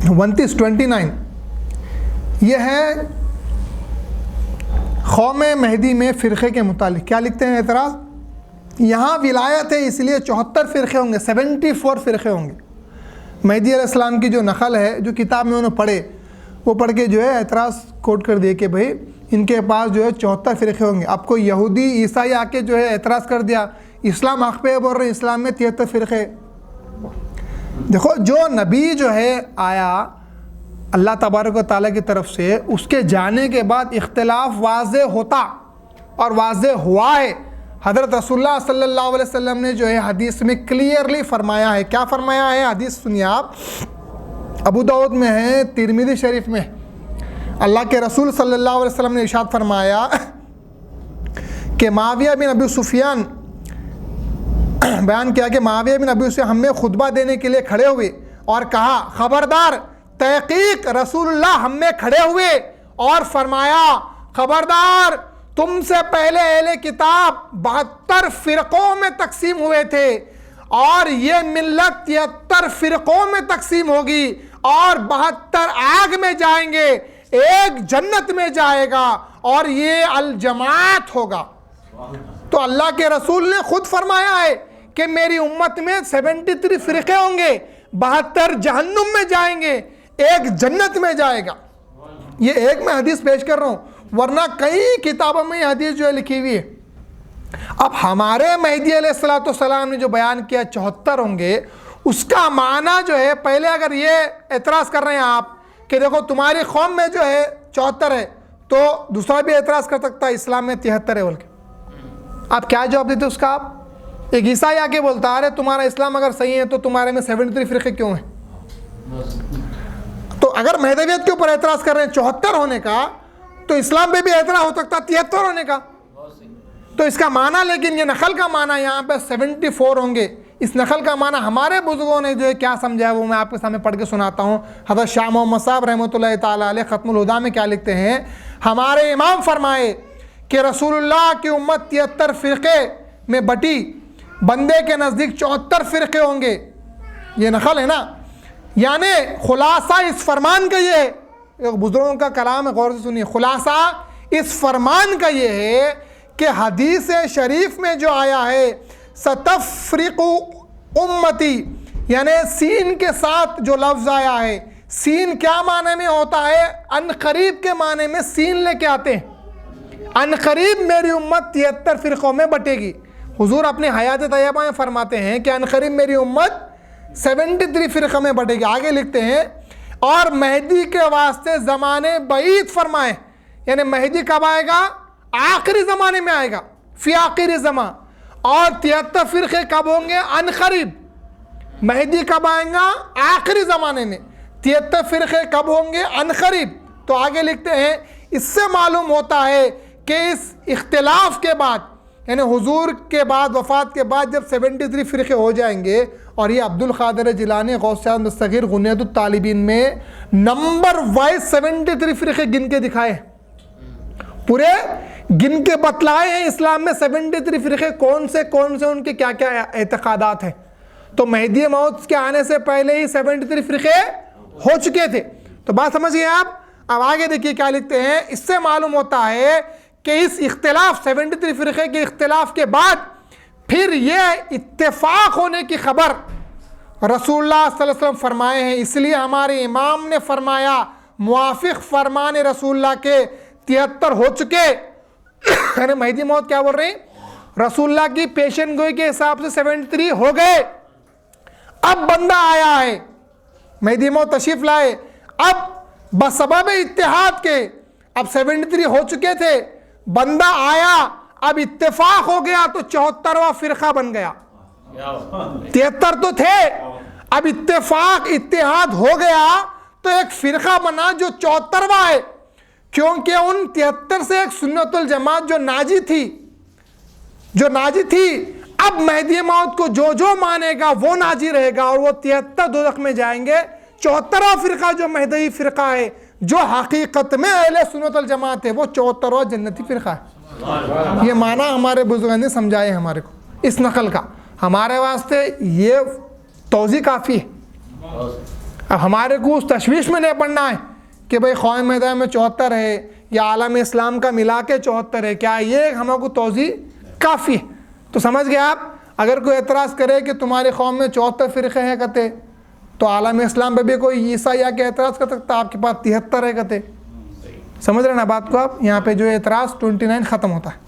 29 ये है क़ौम महदी में फ़िरक़े के मुतालिक। क्या लिखते हैं एतराज़? यहाँ विलायत है इसलिए 74 फ़िरक़े होंगे, 74 फ़िरक़े होंगे। महदी अलैहिस्सलाम की जो नक़ल है, जो किताब में उन्होंने पढ़े, वो पढ़ के जो है एतराज़ कोट कर दिए कि भाई इनके पास जो है 74 फ़िरक़े होंगे। आपको यहूदी ईसाई आके जो है एतराज़ कर दिया, इस्लाम हक़ पे बोल रहे हैं, इस्लाम में 73 फ़िरक़े। देखो, जो नबी जो है आया अल्लाह तबारक व तआला की तरफ से, उसके जाने के बाद इख्तिलाफ वाज़े होता और वाज़े हुआ है। हज़रत रसूलुल्लाह सल्लल्लाहु अलैहि वसल्लम ने जो है हदीस में क्लियरली फरमाया है। क्या फरमाया है? हदीस सुनिए आप, अबू दाऊद में है, तिरमिज़ी शरीफ में। अल्लाह के रसूल सल्लल्लाहु अलैहि वसल्लम ने इरशाद फरमाया कि माविया बिन अबी सुफियान बयान किया कि माविया बिन अबी सुफियान हमें खुतबा देने के लिए खड़े हुए और कहा, खबरदार, तहकीक रसूलुल्लाह हम में खड़े हुए और फरमाया, खबरदार, तुमसे पहले अहले किताब 72 फ़िरक़ों में तकसीम हुए थे और ये मिल्लत 73 फ़िरक़ों में तकसीम होगी और 72 आग में जाएंगे, एक जन्नत में जाएगा और ये अल जमात होगा। तो अल्लाह के रसूल ने खुद फरमाया है कि मेरी उम्मत में 73 फ़िरक़े होंगे, 72 जहन्नुम में जाएंगे, एक जन्नत में जाएगा। ये एक मैं हदीस पेश कर रहा हूँ, वरना कई किताबों में ये हदीस जो है लिखी हुई है। अब हमारे महदी अलैहिस्सलाम ने जो बयान किया 74 होंगे, उसका माना जो है, पहले अगर ये एतराज़ कर रहे हैं आप कि देखो तुम्हारी कौम में जो है 74 है, तो दूसरा भी एतराज़ कर सकता है इस्लाम में 73 है बोल के। आप क्या जवाब देते उसका? आप एक ईसाई आके बोलता है, अरे तुम्हारा इस्लाम अगर सही है तो तुम्हारे में 73 फ़िरक़े क्यों हैं? तो अगर महदवियत के ऊपर एतराज़ कर रहे हैं 74 होने का, तो इस्लाम पे भी एतराज़ हो सकता 73 होने का। तो इसका माना, लेकिन ये नकल का माना यहाँ पे 74 होंगे। इस नकल का माना हमारे बुजुर्गों ने जो है क्या समझा है वो मैं आपके सामने पढ़ के सुनाता हूँ। हज़रत शाह मोहम्मद साहब रहमतुल्लाह ताला अलैह ख़त्मुल हुदा में क्या लिखते हैं, हमारे इमाम फरमाए कि रसूलुल्लाह की उम्मत 73 फ़िरक़े में बटी, बंदे के नज़दीक 74 फ़िरक़े होंगे। ये नकल है ना, यानी खुलासा इस फरमान का ये है, बुजुर्गों का कलाम है, गौर से सुनिए। खुलासा इस फरमान का ये है कि हदीस शरीफ में जो आया है सतफ़रिक़ु उम्मती, यानी सीन के साथ जो लफ्ज़ आया है, सीन क्या माने में होता है? अनकरीब के माने में सीन लेके आते हैं। अनकरीब मेरी उम्मत 73 फ़िरक़ों में बटेगी। हुजूर अपनी हयात तैयबा में फरमाते हैं कि अनकरीब मेरी उम्मत 73 फ़िरक़ों में बटेगी। आगे लिखते हैं, और महदी के वास्ते ज़माने बईद फरमाए, यानी महदी कब आएगा? आखिरी ज़माने में आएगा, फ़ी आखिरी ज़मा। और 73 फ़िरक़े कब होंगे? अनकरीब। महदी कब आएगा? आखिरी ज़माने में। 73 फ़िरक़े कब होंगे? अनकरीब। तो आगे लिखते हैं, इससे मालूम होता है कि इस इख्तिलाफ के बाद, यानी हुजूर के बाद, वफ़ात के बाद जब 73 फ़िरक़े हो जाएंगे, और ये अब्दुल क़ादिर जिलानी गौस मुस्तग़ीर गुनियतुत तालिबीन में नंबर वाइज 73 फ़िरक़े गिन के दिखाए, पूरे गिन के बतलाए हैं इस्लाम में 73 फ़िरक़े कौन से उनके क्या क्या एतक़ादात हैं। तो महदी मौत के आने से पहले ही 73 फ़िरक़े हो चुके थे। तो बात समझिए आप। अब आगे देखिए क्या लिखते हैं, इससे मालूम होता है कि इस इख्तिलाफ 73 फ़िरक़े के इख्तिलाफ के बाद फिर ये इत्तेफाक होने की खबर रसूलुल्लाह सल्लल्लाहु अलैहि वसल्लम फरमाए हैं। इसलिए हमारे इमाम ने फरमाया, मुआफ़िक़ फरमान रसूलुल्लाह के 73 हो चुके। यानी महदी मौत क्या बोल रही? रसूलुल्लाह की पेशन गोई के हिसाब से 73 हो गए। अब बंदा आया है, महदी मौत तशरीफ़ लाए, अब बसबब इत्तिहाद के अब 73 हो चुके थे, बंदा आया, अब इत्तेफाक हो गया तो 74वां फ़िरक़ा बन गया। 73 तो थे, अब इत्तेफाक इत्तिहाद हो गया तो एक फ़िरक़ा बना जो 74वां है, क्योंकि उन 73 से एक सुन्नतुल जमात जो नाजी थी, अब महदी मौत को जो मानेगा वो नाजी रहेगा और वो 73 दोज़ख में जाएंगे। 74वां फ़िरक़ा जो महदी फ़िरक़ा है, जो हकीकत में अहले सुन्नतुल जमात है, वो 74वां जन्नती फ़िरक़ा है। ये माना हमारे बुजुर्गों ने समझाए हमारे को इस नकल का। हमारे वास्ते ये तौज़ी काफ़ी है। अब हमारे को उस तशवीश में नहीं पड़ना है कि भाई ख्वाम मैदान में 74 है या आलम इस्लाम का मिला के 74 है, क्या ये हमको तोज़ी काफ़ी है? तो समझ गए आप। अगर कोई एतराज़ करे कि तुम्हारे कौम में 74 फ़िरक़े हैं कहते, तो आलम इस्लाम पे भी कोई ईसा या के एतराज़ कर सकता, आपके पास 73 है कहते। समझ रहे ना बात को आप। यहाँ पे जो एतराज़ 29 ख़त्म होता है।